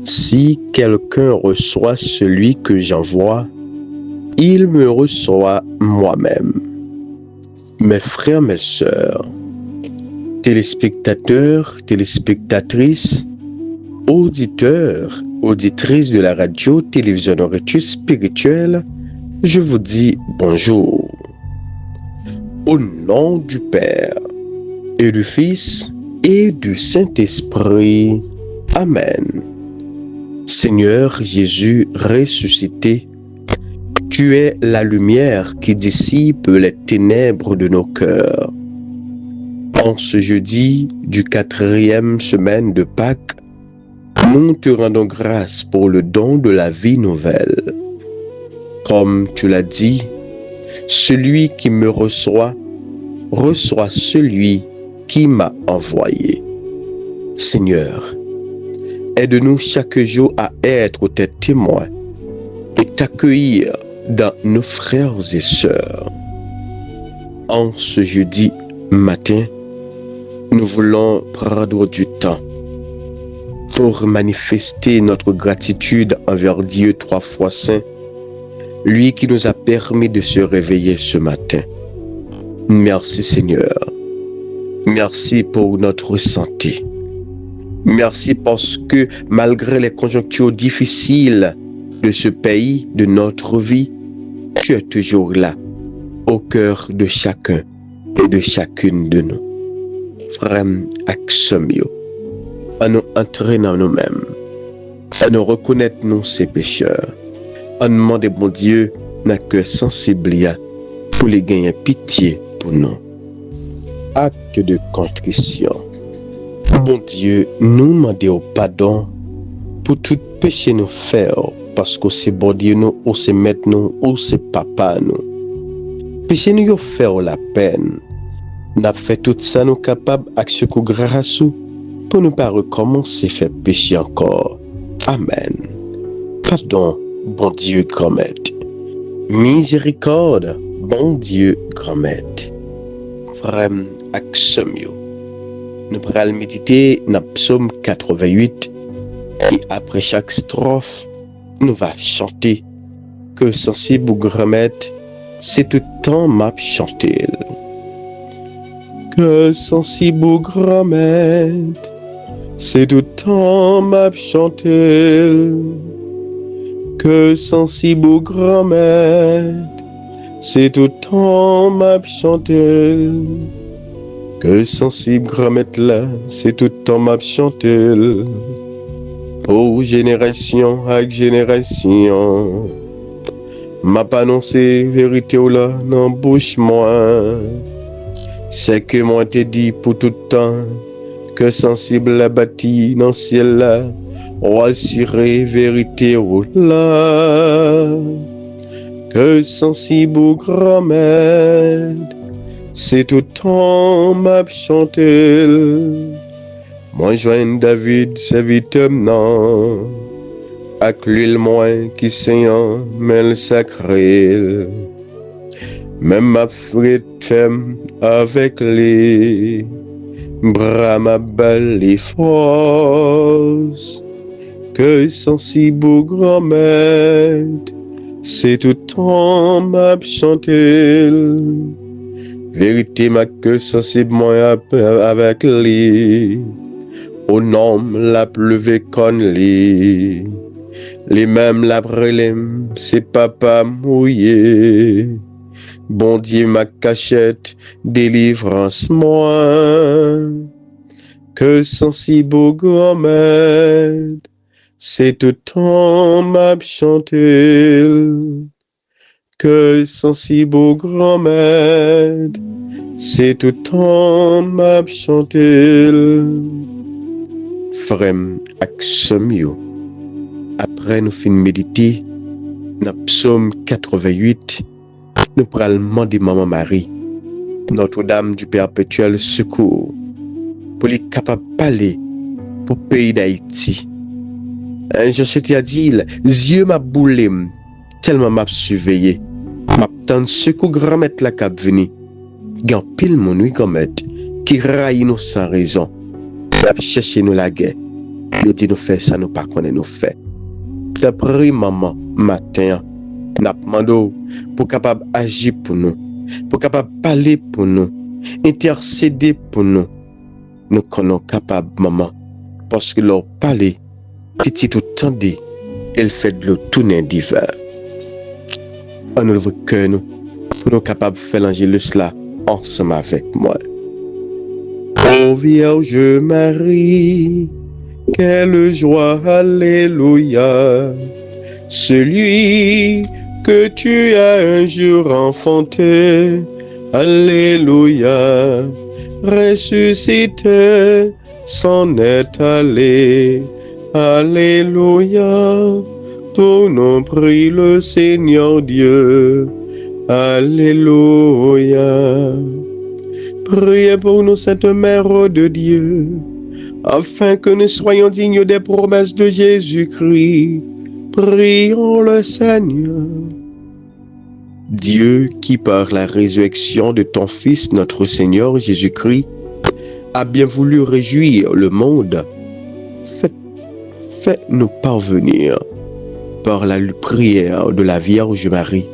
Si quelqu'un reçoit celui que j'envoie, il me reçoit moi-même. Mes frères, mes sœurs, téléspectateurs, téléspectatrices, auditeurs, auditrices de la radio-télévision Nourriture Spirituelle, je vous dis bonjour. Au nom du Père et du Fils et du Saint-Esprit. Amen. Seigneur Jésus ressuscité, tu es la lumière qui dissipe les ténèbres de nos cœurs. En ce jeudi du 4e semaine de Pâques, nous te rendons grâce pour le don de la vie nouvelle. Comme tu l'as dit, celui qui me reçoit, reçoit celui qui m'a envoyé. Seigneur, aide-nous chaque jour à être tes témoins et t'accueillir dans nos frères et sœurs. En ce jeudi matin, nous voulons prendre du temps pour manifester notre gratitude envers Dieu 3 fois saint, lui qui nous a permis de se réveiller ce matin. Merci Seigneur. Merci pour notre santé. Merci parce que malgré les conjonctures difficiles de ce pays, de notre vie, tu es toujours là, au cœur de chacun et de chacune de nous. Frère, axomio, à nous entrer dans nous-mêmes, à nous reconnaître nous ces pécheurs, à nous demander, bon Dieu, n'a que sensible pour les gagner pitié pour nous. Acte de contrition. Bon Dieu, nous demandons pardon pour tout péché nous faire, parce que c'est bon Dieu nous, ou c'est maître nous, ou c'est papa nous. Péché nous faire la peine. N'a fait tout ça nous capables avec ce coup grâce pour ne pas recommencer faire péché encore. Amen. Pardon, bon Dieu grand maître. Miséricorde, bon Dieu grand maître. Frère Axomio. Nous pourrons méditer dans Psaume 88 et après chaque strophe, nous va chanter que sensible ou grand maître, c'est tout le temps m'a chanté. Que sensible ou grand maître, c'est tout le temps m'a chanté. Que sensible ou grand maître, c'est tout le temps m'a chanté. Que sensible grand maître là, c'est tout le temps m'a chanté. Pour génération avec génération, m'a pas annoncé vérité ou là dans bouche moi. C'est que moi t'ai dit pour tout le temps, que sensible la bâtie dans ciel là, on va cirer vérité ou là. Que sensible au grand maître, c'est tout le temps m'a chanté. Moi joigne David, serviteur non, avec l'huile moins qui saignant, mais le sacré. Même ma frite femme avec les bras ma balle les forces. Que sensible au grand maître, c'est tout le temps m'a chanté. Vérité ma que sensible moi avec les. Au nom la pleuvé con les mêmes la brelem, c'est papa mouillé. Bon Dieu ma cachette, délivrance moi. Que sensible au grand maître, c'est tout le temps m'a chanté. Que sensible au grand maître, c'est tout le temps m'a chanté. Frère Axomio, après nous fin méditer dans Psaume 88, nous pourrons demander Maman Marie, Notre-Dame du Perpétuel Secours, pour les capables de parler pour le pays d'Haïti. Jean-Chrétien a dit, Dieu m'a boulé, tellement m'a surveillé. M'a tant secours grand maître la cap venu. Gan pile mon nuit grand maître, qui raillent nous sans raison. N'a cherché nous la guerre. Nous dit nous faire ça, nous pas connaître nous faire. T'as pris maman, matin, n'a demandé pour capable agir pour nous, pour capable parler pour nous, intercéder pour nous. Nous sommes capables, maman, parce que leur parler, petit ou tendez, elle fait de l'eau tourner d'hiver. On nous veut que nous sommes capables de faire l'angélus là ensemble avec moi. Ô Vierge Marie, quelle joie, alléluia, celui que tu as un jour enfanté, alléluia, ressuscité, s'en est allé, alléluia, ton nom prie le Seigneur Dieu, alléluia. Priez pour nous, Sainte Mère de Dieu, afin que nous soyons dignes des promesses de Jésus-Christ. Prions le Seigneur. Dieu qui, par la résurrection de ton Fils, notre Seigneur Jésus-Christ, a bien voulu réjouir le monde, fais-nous parvenir, par la prière de la Vierge Marie,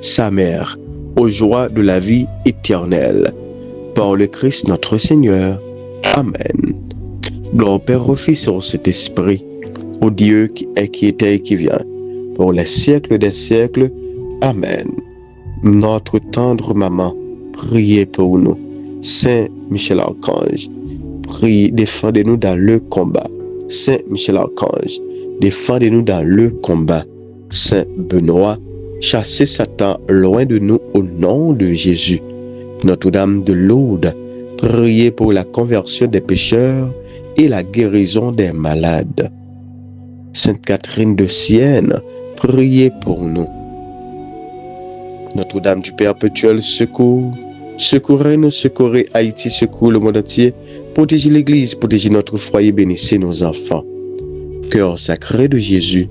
sa mère, aux joies de la vie éternelle. Par le Christ notre Seigneur. Amen. Gloire au Père, au Fils et au Saint-Esprit, au Dieu qui est, qui était et qui vient, pour les siècles des siècles. Amen. Notre tendre maman, priez pour nous. Saint Michel Archange, priez, défendez-nous dans le combat. Saint Michel Archange, défendez-nous dans le combat. Saint Benoît, chassez Satan loin de nous au nom de Jésus. Notre-Dame de Lourdes, priez pour la conversion des pécheurs et la guérison des malades. Sainte Catherine de Sienne, priez pour nous. Notre-Dame du Perpétuel secours, secourez-nous, secourez Haïti, secours le monde entier, protégez l'Église, protégez notre foyer, bénissez nos enfants. Cœur sacré de Jésus,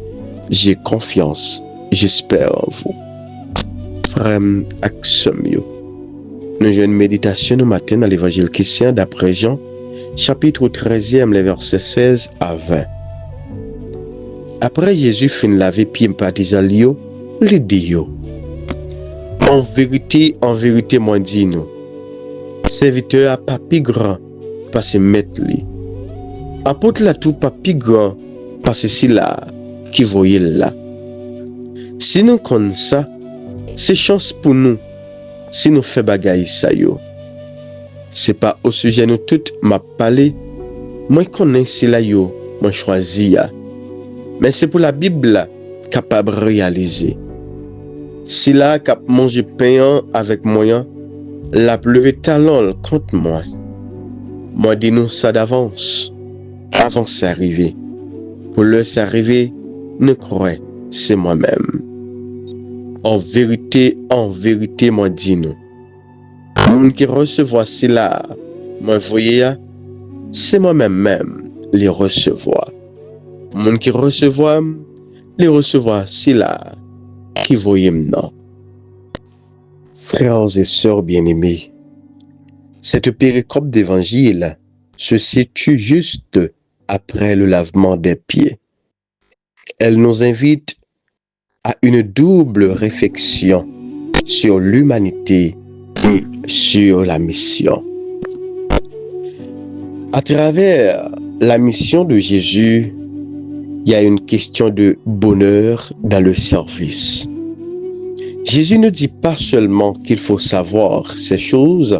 j'ai confiance, j'espère en vous. Frère Axomio. Nous avons une méditation le matin dans l'évangile chrétien d'après Jean, chapitre 13e, les versets 16 à 20. Après Jésus fin laver pied partisan lio, il dit en vérité, moi dis nous, serviteur a pas plus grand, parce que maître li. Apôtre la tout pas plus grand, parce que c'est là qui voyait là. Si nous connaissons ça, c'est chance pour nous. Si nous faisons bagaille ça yo, c'est pas au sujet nous toutes m'a parlé, moi connais cela yo, moi choisi ya. Mais c'est pour la Bible capable de réaliser. Si là cap manger pain avec moyen, la lever talon contre moi. Moi dis nous ça d'avance, avant c'est arrivé. Pour le c'est arrivé, ne croyez, c'est moi-même. En vérité, moi dis nous. Moun qui recevoir cela, moi voyez, c'est moi-même les recevoir. Moun qui recevoir, les recevoir cela, qui voyez maintenant. Frères et sœurs bien-aimés, cette péricope d'évangile se situe juste après le lavement des pieds. Elle nous invite à une double réflexion sur l'humanité et sur la mission. À travers la mission de Jésus, il y a une question de bonheur dans le service. Jésus ne dit pas seulement qu'il faut savoir ces choses,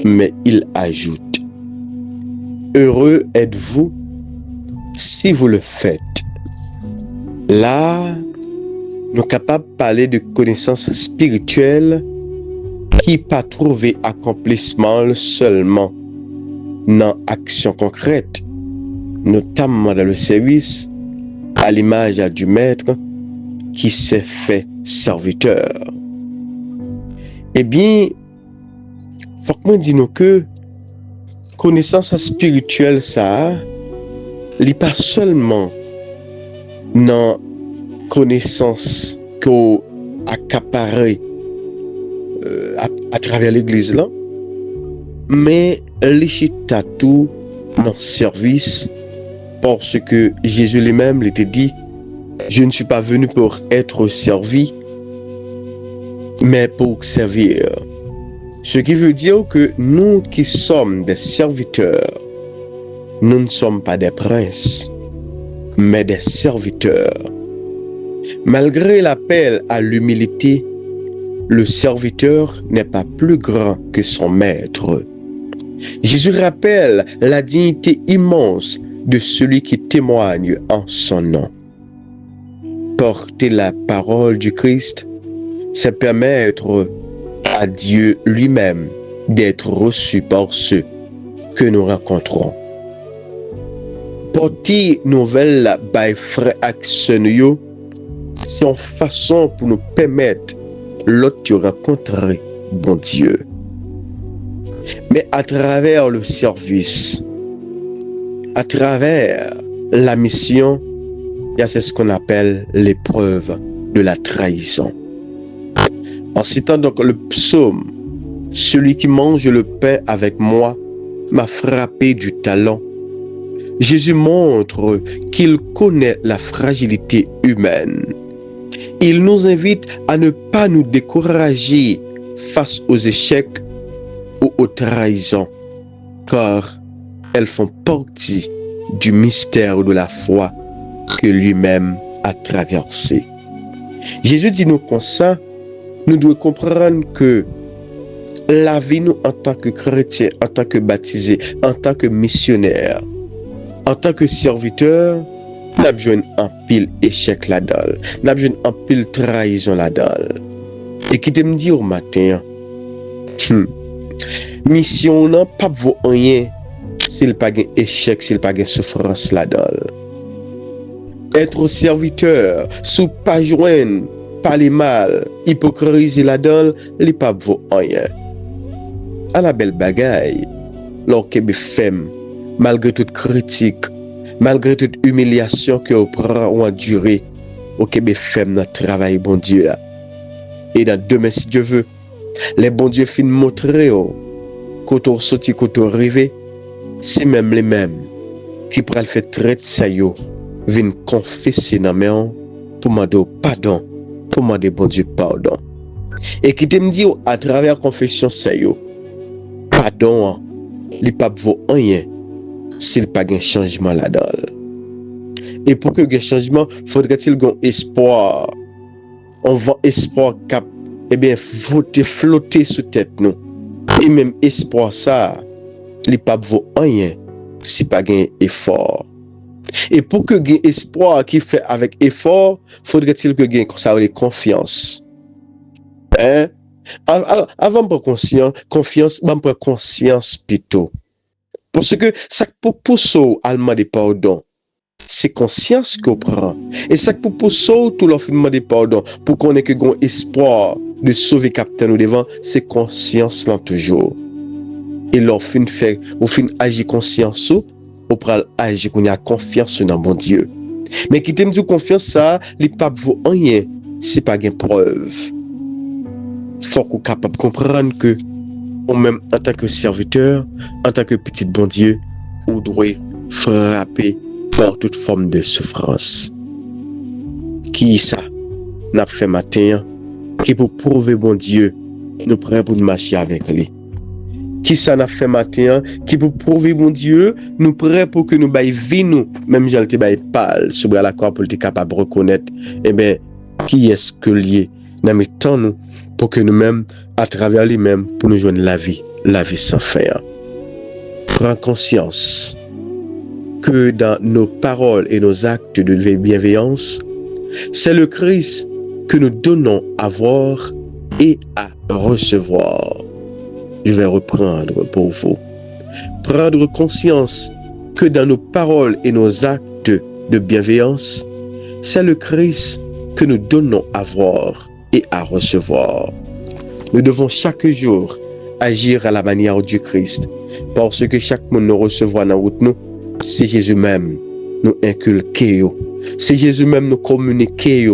mais il ajoute « Heureux êtes-vous si vous le faites ». Là, nous sommes capables de parler de connaissances spirituelles qui pas trouver accomplissement seulement dans l'action concrète, notamment dans le service, à l'image du maître qui s'est fait serviteur. Eh bien, faut que nous disions que connaissance spirituelle, ça, n'est pas seulement dans connaissance qu'on accaparé à travers l'église là, mais lichita tout mon service, parce que Jésus lui-même l'était dit, je ne suis pas venu pour être servi, mais pour servir. Ce qui veut dire que nous qui sommes des serviteurs, nous ne sommes pas des princes, mais des serviteurs. Malgré l'appel à l'humilité, le serviteur n'est pas plus grand que son maître. Jésus rappelle la dignité immense de celui qui témoigne en son nom. Porter la parole du Christ, c'est permettre à Dieu lui-même d'être reçu par ceux que nous rencontrons. Porter nouvelle by frère action yo, c'est une façon pour nous permettre l'autre de rencontrer bon Dieu. Mais à travers le service, à travers la mission, il y a ce qu'on appelle l'épreuve de la trahison. En citant donc le psaume, celui qui mange le pain avec moi m'a frappé du talon. Jésus montre qu'il connaît la fragilité humaine. Il nous invite à ne pas nous décourager face aux échecs ou aux trahisons, car elles font partie du mystère de la foi que lui-même a traversé. Jésus dit nous comme ça, nous devons comprendre que la vie nous en tant que chrétiens, en tant que baptisés, en tant que missionnaires, en tant que serviteurs, nous avons besoin d'un pile échec là-dedans, nous avons besoin d'un pile trahison là-dedans. Et qui te me dit au matin, mission n'a pas vaut rien s'il n'y a pas d'échec, s'il n'y a pas de souffrance là-dedans. Être serviteur, sous pas joindre, parler mal, hypocrisie là-dedans, il n'y a pas vaut rien. À la belle bagaille, lorsque femme, malgré toute critique, malgré toute humiliation que vous prend ou enduré, au Québec femme notre travail, bon Dieu. Et dans demain, si Dieu veut, les bons dieux fin montrer quand on sorti, quand on arrivé, c'est même les mêmes qui pourraient le faire traiter ça yo, viennent confesser dans mes mains pour demander pardon, pour demander bon Dieu pardon. Et qui te me dit à travers confession ça yo, pardon, il pas vaut rien s'il pas un changement là-dedans. Et pour que un changement, faudrait-il un espoir. On va espoir cap, eh bien, voter flotter sous tête nous. Et même espoir ça, il pas vaut rien si pas un effort. Et pour que un espoir qui fait avec effort, faudrait-il que gain ça ait confiance. Hein? Alors, avant de prendre confiance, je prends conscience plutôt. Parce que ça pour pousser à demander pardon, c'est conscience qu'on prend. Et ça pour pousser tout leur demander pardon, pour qu'on ait que un espoir de sauver capitaine ou devant, c'est conscience là toujours. Et leur fin fait, ou fin agir conscience ou pral agir qu'on a confiance dans mon Dieu. Mais qui t'aime dire confiance ça, les papes vaut rien, c'est pas une preuve. Faut qu'on capable de comprendre que ou même en tant que serviteur, en tant que petit bon Dieu, on doit frapper par toute forme de souffrance. Qui ça n'a fait matin, qui pour prouver bon Dieu, nous prêts pour marcher avec lui. Qui ça n'a fait matin, qui pour prouver bon Dieu, nous prêts pour que nous baille vie nous, même j'en te baille pâle, sur la croix pour être capable de reconnaître, eh bien, qui est-ce que lié dans mes temps nous, pour que nous-mêmes, à travers lui-même, pour nous joindre la vie sans fin. Prends conscience que dans nos paroles et nos actes de bienveillance, c'est le Christ que nous donnons à voir et à recevoir. Je vais reprendre pour vous. Prendre conscience que dans nos paroles et nos actes de bienveillance, c'est le Christ que nous donnons à voir et à recevoir. Nous devons chaque jour agir à la manière du Christ, parce que chaque monde nous recevoir dans route nous, c'est Jésus même nous inculquer, c'est Jésus même nous communiquer.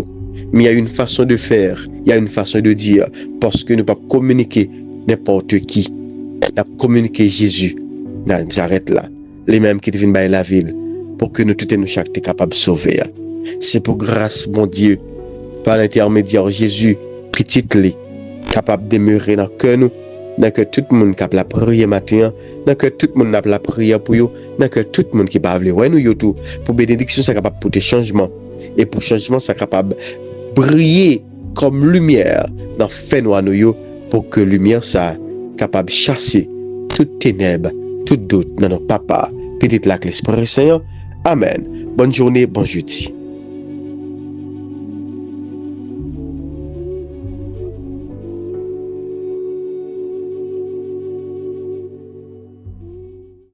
Mais il y a une façon de faire, il y a une façon de dire, parce que nous ne pouvons pas communiquer n'importe qui. Nous communiquer Jésus Nazareth là, les mêmes qui viennent dans la ville, pour que nous tous et nous chaque soient capables de sauver. C'est pour grâce, mon Dieu, par l'intermédiaire de Jésus, petit les, capable de demeurer dans le cœur nous, dans que tout le monde capable la prière matin, dans que tout le monde a la prière pour eux, dans que tout le monde qui parle ouais nous yo tout, pour bénédiction ça capable pour des changements et pour changement ça capable briller comme lumière dans fait noir nous yo, pour que lumière ça capable chasser toute ténèbres, tout doute dans notre papa, petite lac l'Esprit Saint. Amen. Bonne journée, bon jeudi.